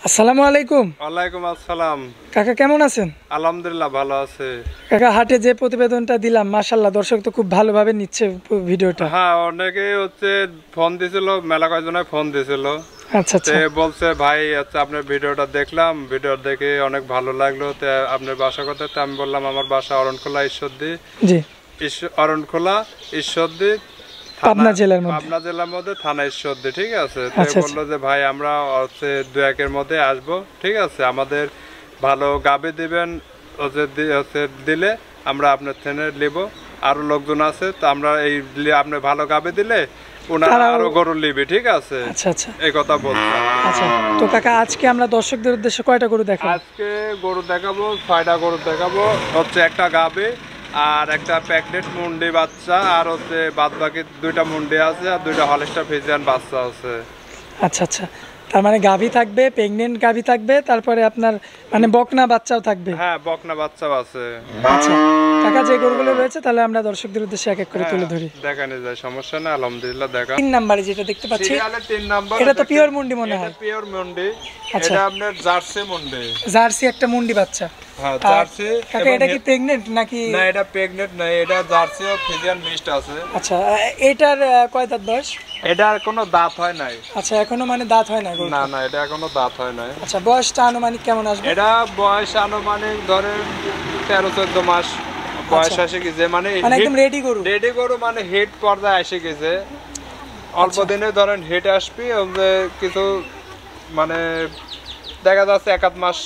আসসালামু আলাইকুম। ওয়ালাইকুম আসসালাম। কাকা কেমন আছেন? আলহামদুলিল্লাহ ভালো আছে। কাকা হাটে যে প্রতিবেদনটা দিলাম মাশাআল্লাহ দর্শক তো খুব ভালোভাবে নিচ্ছে ভিডিওটা। হ্যাঁ, অনেকেই ফোন দিছিল, মেলা কয়েকজনে ফোন দিছিল। আচ্ছা আচ্ছা। বলছে ভাই আপনার ভিডিওটা দেখলাম, ভিডিও দেখে অনেক ভালো লাগলো। আপনার বাসা কোথায়? আমি বললাম আমার বাসা অরণখোলা ঈশ্বরদী। জি। অরণখোলা ঈশ্বরদী, পাবনা জেলার মধ্যে। পাবনা জেলার মধ্যে, থানা ঈশ্বরদী। ঠিক আছে। আচ্ছা, বললো যে ভাই আমরা 2-1 এর মধ্যে আসবো। ঠিক আছে, আমাদের ভালো গাবি দিবেন, দিলে আমরা আপনার থেকে নেব। আরো লোকজন আছে, তো আমরা আপনি ভালো গাবি দিলে ওনারা আরো গরু নিবে। ঠিক আছে। আচ্ছা আচ্ছা। এই কথা বলছে। আচ্ছা, তো কাকা আজকে আমরা দর্শকদের উদ্দেশ্যে কয়টা গরু দেখাবো? আজকে গরু দেখাবো 6টা গরু দেখাবো। একটা গাবি আর একটা প্যাকেট মুন্ডি বাচ্চা, আর বাদ বাকি 2টা মুন্ডি আছে আর 2টা হলস্টাইন ফ্রিজিয়ান বাচ্চা আছে। আচ্ছা আচ্ছা, তার মানে গাভী থাকবে, প্রেগনেন্ট গাভী থাকবে, তারপরে আপনার মানে বকনা বাচ্চাও থাকবে। হ্যাঁ, বকনা বাচ্চাও আছে। আচ্ছা কাকা, যে গরুগুলো রয়েছে তাহলে আমরা দর্শকদের উদ্দেশ্যে এক এক করে তুলে ধরি। দেখানো যায়, সমস্যা না। আলহামদুলিল্লাহ দেখা। 3 নম্বরে যেটা দেখতে পাচ্ছি, সিরিয়ালে 3 নাম্বার। এটা তো পিওর মুন্ডি মনে হয়। এটা পিওর মুন্ডি। আচ্ছা, এটা আপনার জার্সি মুন্ডি। জার্সি একটা মুন্ডি বাচ্চা। হ্যাঁ, জার্সি। কাকা এটা কি প্রেগনেন্ট নাকি? না, এটা প্রেগনেন্ট না, এটা জার্সি ও ফ্রিজিয়ান মিক্সড আছে। আচ্ছা, এটার কয় দাঁত বয়স? এটার কোনো দাঁত হয় নাই। আচ্ছা, এখনো মানে দাঁত হয় না? না না, এটা এখনো দাঁত হয় নাই। আচ্ছা, বয়সটা আনুমানিক কেমন আসবে? এটা বয়স আনুমানিক ধরেন 13-14 মাস বয়স এসে গেছে। মানে একদম রেডি গরু। রেডি গরু, মানে হিট পর্যায়ে এসে গেছে। অল্প দিনে ধরেন হিট আসবে, কিছু মানে দেখা যাচ্ছে 1-1 মাস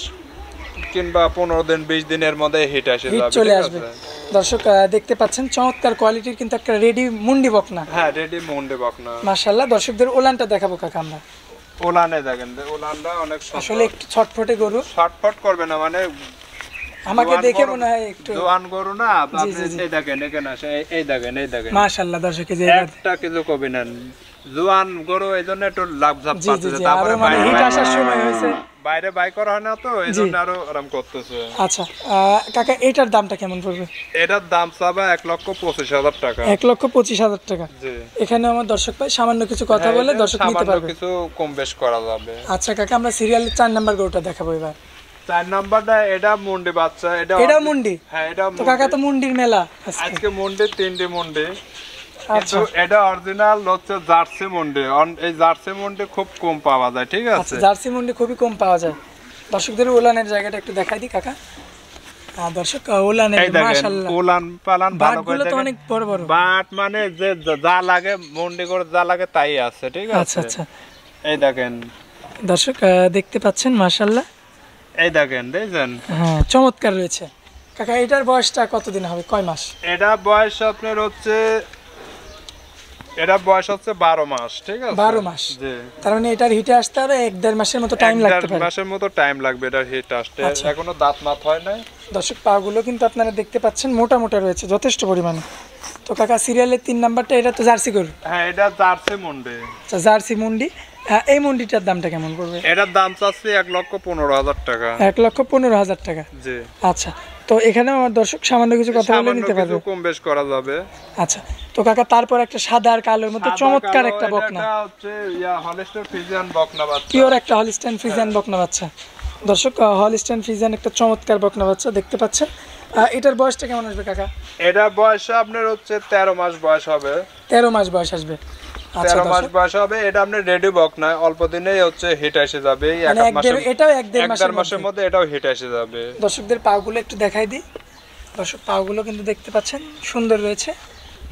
কিংবা 15 দিন 20 দিনের মধ্যে হিট এসে যাবে, চলে আসবে। দর্শক দেখতে পাচ্ছেন চমৎকার কোয়ালিটির কিন্তু একটা রেডি মুন্ডি বকনা। হ্যাঁ, রেডি মুন্ডি বকনা। মাশাআল্লাহ, দর্শকদের ওলানটা দেখাবো কাকা আমরা। ওলানে দেখেন, ওলানটা অনেক সুন্দর। আসলে একটু ছটফটে গরু। ছটফট করবে না, মানে আমাকে দেখে মনে হয় একটু জোয়ান গরু না। আপনি এই দেখেন, এখানে আসে, এই দেখেন, এই দেখেন। মাশাআল্লাহ, দর্শক এই যে একটা কিছু কবি নেন, জোয়ান গরু, এইজন্য একটু লাভ ঝাপ পাচ্ছে। তারপরে মানে হিট আসার সময় হয়েছে, বাইরে বাই করা হয় না, তো এইজন্য আরো আরাম করতেছে। আচ্ছা কাকা, এটার দামটা কেমন পড়বে? এটার দাম চাবে 1,25,000 টাকা। 1,25,000 টাকা। জি। এখানে আমার দর্শক ভাই সামান্য কিছু কথা বলে দর্শক নিতে পারবে, কিছু কম বেশ করা যাবে। আচ্ছা কাকা, আমরা সিরিয়ালের 4 নাম্বার গরুটা দেখাবো এবার। 4 নাম্বারটা এটা মুন্ডি বাচ্চা। এটা মুন্ডি? হ্যাঁ, এটা তো কাকা তো মুন্ডির মেলা আজকে মুন্ডি 3টি মুন্ডি। কিন্তু এটা অরিজিনাল হচ্ছে জার্সি মুন্ডি। এই জার্সি মুন্ডি খুব কম পাওয়া যায়। ঠিক আছে, জার্সি মুন্ডি খুবই কম পাওয়া যায়। দর্শকদের ওলানের জায়গাটা একটু দেখাই দিই কাকা। দর্শক ওলানের মাশাআল্লাহ, ওলান পালান ভালো করে দেখেন, অনেক বড় বড় বাট, মানে যে যা লাগে মুন্ডি করে যা লাগে তাই আছে। ঠিক আছে। আচ্ছা আচ্ছা, এই দেখেন দর্শক দেখতে পাচ্ছেন মাশাআল্লাহ, এই দেখেন, দেখছেন? হ্যাঁ, চমৎকার রয়েছে। কাকা এটার বয়সটা কতদিন হবে, কয় মাস? এটা বয়স আপনার এটা বয়স হচ্ছে 12 মাস। ঠিক আছে, 12 মাস। জি। তার মানে এটার হিটে আসতে হবে 1-1.5 মাসের মতো টাইম লাগতে পারে। 1-1.5 মাসের মতো টাইম লাগবে এটার হিট আসতে। এখনো দাঁত মাত হয় নাই। দর্শক পাগুলো কিন্তু আপনারা দেখতে পাচ্ছেন মোটা মোটা রয়েছে যথেষ্ট পরিমাণে। তো কাকা সিরিয়ালের 3 নাম্বারটা, এটা তো জার্সি গরু? হ্যাঁ, এটা জার্সি মুন্ডি। আচ্ছা, জার্সি মুন্ডি। এই মুন্ডিটার দামটা কেমন পড়বে? এটার দাম চাচ্ছি 1,15,000 টাকা। 1,15,000 টাকা। জি। আচ্ছা, তো এখানে আমার দর্শক সামান্য কিছু কথা বলে নিতে পারবে, কম বেশ করা যাবে। আচ্ছা, তো কাকা তারপর একটা সাদা আর কালোর মধ্যে চমৎকার একটা বকনা। এটা হচ্ছে হলস্টাইন ফ্রিজিয়ান বকনা বাচ্চা। পিওর একটা হলস্টাইন ফ্রিজিয়ান বকনা বাচ্চা। দর্শক হলস্টাইন ফ্রিজিয়ান একটা চমৎকার বকনা বাচ্চা দেখতে পাচ্ছেন। এটার বয়সটা কেমন আসবে কাকা? এটা বয়স আপনার 13 মাস বয়স হবে। 13 মাস বয়স আসবে। 13 মাস বয়স হবে। এটা আপনার রেডি বকনা, অল্প দিনেই হিট এসে যাবে। এটাও 1-1.5 মাসের মধ্যে এটাও হিট এসে যাবে। দর্শকদের পাগুলো একটু দেখাই দিই। দর্শক পাগুলো কিন্তু দেখতে পাচ্ছেন সুন্দর রয়েছে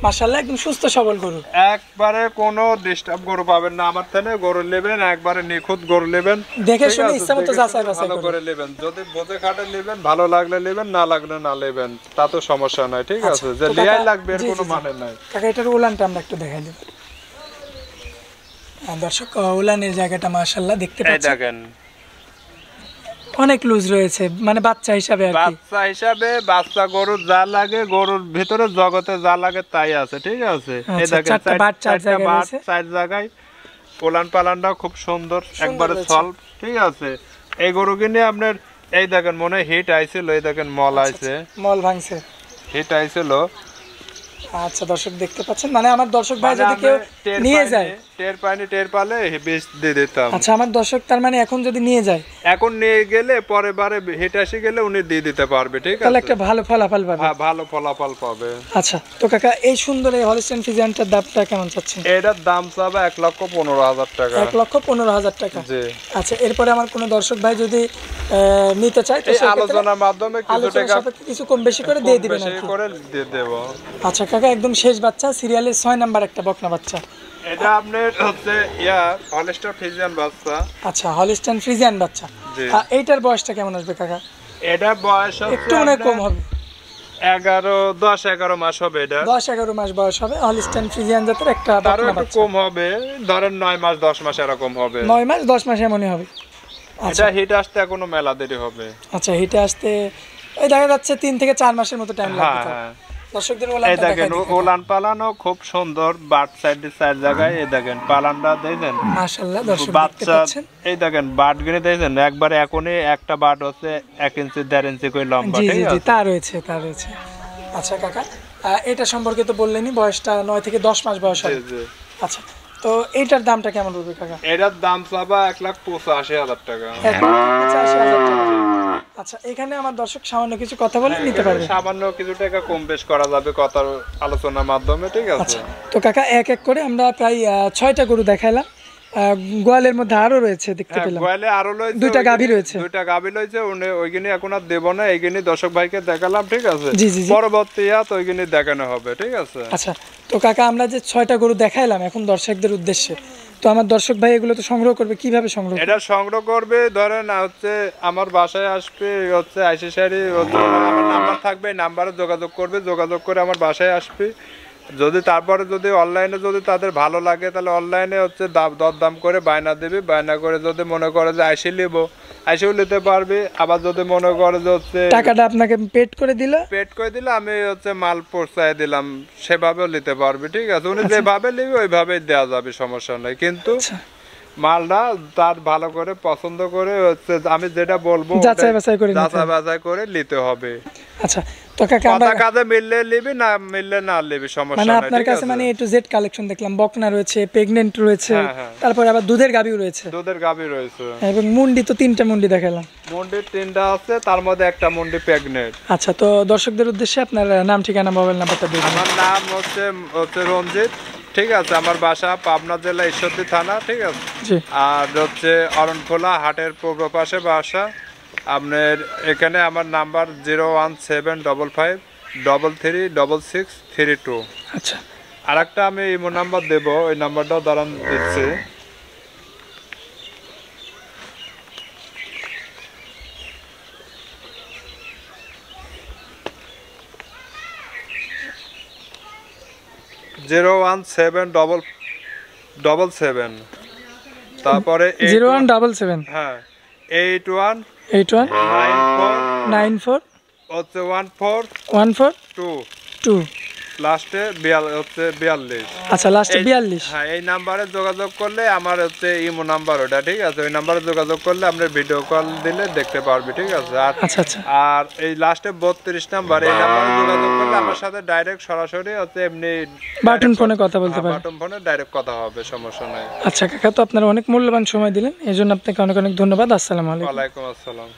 মাশাআল্লাহ, একদম সুস্থ সবল গরু। একবারে কোনো ডিস্টার্ব গরু পাবেন না আমার থেকে। গরু নেবেন একবারে নিখুঁত গরু নেবেন, দেখে শুনে ইচ্ছামতো যাচাই বাছাই করে নেবেন। যদি বোঝে খাটে নেবেন, ভালো লাগলে নেবেন, না লাগলে না নেবেন, তা তো সমস্যা নাই। ঠিক আছে, যে লিয়াই লাগবে এর কোনো মানে নাই। কাকা এটার উলানটা আমরা একটু দেখাই দিই। দর্শক উলানের জায়গাটা মাশাআল্লাহ দেখতে পাচ্ছেন, দেখেন অনেক লুজ রয়েছে, মানে বাচ্চা হিসাবে আর কি। বাচ্চা হিসাবে বাচ্চা গরুর যা লাগে, গরুর ভিতরে জগতে যা লাগে তাই আছে। ঠিক আছে, এই দেখেন 4 জায়গায় ওলান পালানটাও খুব সুন্দর, একবারে সলভ। ঠিক আছে, এই গরু কিনে আপনার এই দেখেন মনে হিট আইছিল, এই দেখেন মল আইছে, মল ভাঙছে, হিট আইছিল। আচ্ছা দর্শক দেখতে পাচ্ছেন, মানে আমার দর্শক ভাই মানে যদি আমি কেউ টের নিয়ে পাইনি, যায়, টের পালে বীজ দিয়ে দিতাম। আচ্ছা আমার দর্শক তার মানে এখন যদি নিয়ে যায় এখন নিয়ে গেলে পরে বারে হেঁটে আসি গেলে উনি দিয়ে দিতে পারবে, ঠিক তাহলে আছে? একটা ভালো ফলাফল পাবে। ভালো ফলাফল পাবে। আচ্ছা তো কাকা এই সুন্দর এই হলিস্টাইন ফ্রিজিয়ানটার দামটা কেমন চাচ্ছেন? এটার দাম চাবে 1,15,000 টাকা। 1,15,000 টাকা। জি। আচ্ছা এরপরে আমার কোনো দর্শক ভাই যদি নিতে চায় তো এই সেক্ষেত্রে আলোচনার মাধ্যমে কিছু আলোচনা টাকা সাপেক্ষে কিছু কম বেশি করে দিয়ে দিবেন আর বেশি কি। করে দিয়ে দেব। আচ্ছা কাকা একদম শেষ বাচ্চা, সিরিয়ালের 6 নাম্বার একটা বকনা বাচ্চা। এটা আপনার হচ্ছে হলিস্টাইন ফ্রিজিয়ান বাচ্চা। আচ্ছা হলিস্টাইন ফ্রিজিয়ান বাচ্চা। জি। এইটার বয়সটা কেমন আসবে কাকা? এটা বয়স একটু মনে হয় কম হবে। 10-11 মাস হবে এটা। 10-11 মাস বয়স হবে হলিস্টাইন ফ্রিজিয়ান জাতের একটা তারও বকনা একটু বাচ্চা। কম হবে, ধরেন 9 মাস 10 মাস এরকম হবে। 9 মাস 10 মাস এমনই হবে। আচ্ছা এটা হিট আসতে এখনো মেলা দেরি হবে। আচ্ছা হিটে আসতে এই দেখা যাচ্ছে 3 থেকে 4 মাসের মতো টাইম লাগবে। হ্যাঁ তাও। হ্যাঁ। দর্শকদের এই ওলানটা দেখেন দেখাই দিই। ওলান পালানো খুব সুন্দর, বাট সাইডে চার জায়গায়। এই দেখেন পালানটা দেখেন, মাশাআল্লাহ দর্শক দেখতে বাচ্চা। পাচ্ছেন। এই দেখেন বাট গিনে দেখেন একবারে এখনই একটা বাট হচ্ছে 1 ইঞ্চি 1.5 ইঞ্চি করে লম্বা, জি ঠিক জি জি আছে? তা রয়েছে তা রয়েছে। আচ্ছা কাকা এটা সম্পর্কে তো বললেনই, বয়সটা 9 থেকে 10 মাস বয়স জি হবে। জি। আচ্ছা তো এইটার দামটা কেমন পড়বে কাকা? এটার দাম চাবা 1,85,000 টাকা। 1,85,000 টাকা। আচ্ছা এখানে আমার দর্শক সামান্য কিছু কথা বলে নিতে পারবে। সামান্য কিছু টাকা কম বেশ করা যাবে কথার আলোচনার মাধ্যমে, ঠিক আছে? আচ্ছা তো কাকা এক এক করে আমরা প্রায় 6টা গরু দেখাইলাম। গোয়ালের মধ্যে আরো রয়েছে দেখতে হ্যাঁ, পেলাম। গোয়ালে আরো লইছে, 2টা গাভী রয়েছে। 2টা গাভী লইছে। ওইখানে এখন আর দেব না, এইখানে দর্শক ভাইকে দেখালাম, ঠিক আছে? জি জি জি। পরবর্তী ওইখানে দেখানো হবে, ঠিক আছে? আচ্ছা তো কাকা আমরা যে 6টা গরু দেখাইলাম এখন দর্শকদের উদ্দেশ্যে, তো আমার দর্শক ভাই এগুলো তো সংগ্রহ করবে, কিভাবে সংগ্রহ করবে? এটা সংগ্রহ করবে, ধরেন হচ্ছে আমার বাসায় আসবে, হচ্ছে আইসি সারি আমার নাম্বার থাকবে, নাম্বারে যোগাযোগ করবে, যোগাযোগ করে আমার বাসায় আসবে। যদি তারপরে যদি অনলাইনে যদি তাদের ভালো লাগে তাহলে অনলাইনে হচ্ছে দরদাম করে বায়না দেবে, বায়না করে যদি মনে করে যে আইসি নিব আইসিও নিতে পারবে। আবার যদি মনে করে যে হচ্ছে টাকাটা আপনাকে পেড করে দিলে পেড করে দিলে আমি হচ্ছে মাল পৌঁছায় দিলাম, সেভাবেও নিতে পারবে, ঠিক আছে? উনি যেভাবে নেবে ওইভাবেই দেওয়া যাবে, সমস্যা নেই। কিন্তু আচ্ছা মালটা তার ভালো করে পছন্দ করে হচ্ছে আমি যেটা বলবো যাচাই বাছাই করে নিতে হবে। যাচাই বাছাই করে নিতে হবে। আচ্ছা তো কাকা কথা আমরা কাজে মিললে নিবি, না মিললে না নিবি, সমস্যা মানে নাই, আপনার ঠিক কাছে আছে? মানে A to Z কালেকশন দেখলাম, বকনা রয়েছে, প্রেগনেন্ট রয়েছে, হ্যাঁ, হ্যাঁ। তারপরে আবার দুধের গাভীও রয়েছে, দুধের গাভী রয়েছে, এবং মুন্ডি তো 3টা মুন্ডি দেখালাম। মন্ডির 3টা আছে, তার মধ্যে একটা মন্ডি প্রেগনেন্ট। আচ্ছা তো দর্শকদের উদ্দেশ্যে আপনার নাম ঠিকানা মোবাইল নাম্বারটা দিয়ে দিন। আমার নাম হচ্ছে রঞ্জিত, ঠিক আছে? আমার বাসা পাবনা জেলা ঈশ্বরদী থানা, ঠিক আছে? জি আর হচ্ছে অরণখোলা হাটের পূর্ব পাশে বাসা। আপনার এখানে আমার নাম্বার 01755336632। আচ্ছা আর একটা আমি ইমো নাম্বার দেবো, ওই নাম্বারটাও দাঁড়ান দিচ্ছি। (01777) তারপরে 0177 হ্যাঁ 81 81 94 94 হচ্ছে 142 142। লাস্টে হচ্ছে 42। আচ্ছা লাস্টে 42। হ্যাঁ এই নাম্বারে যোগাযোগ করলে আমার হচ্ছে ইমো নাম্বার ওটা, ঠিক আছে? ওই নাম্বারে যোগাযোগ করলে আপনি ভিডিও কল দিলে দেখতে পারবি, ঠিক আছে? আর আচ্ছা আচ্ছা আর এই লাস্টে 32 নাম্বার, এই নাম্বারে যোগাযোগ করলে আমার সাথে ডাইরেক্ট সরাসরি হচ্ছে এমনি বাটন ফোনে কথা বলতে পারেন। বাটন ফোনে ডাইরেক্ট কথা হবে, সমস্যা নাই। আচ্ছা কাকা তো আপনারা অনেক মূল্যবান সময় দিলেন, এই জন্য আপনাকে অনেক অনেক ধন্যবাদ। আসসালামু আলাইকুম। ওয়ালাইকুম আসসালাম।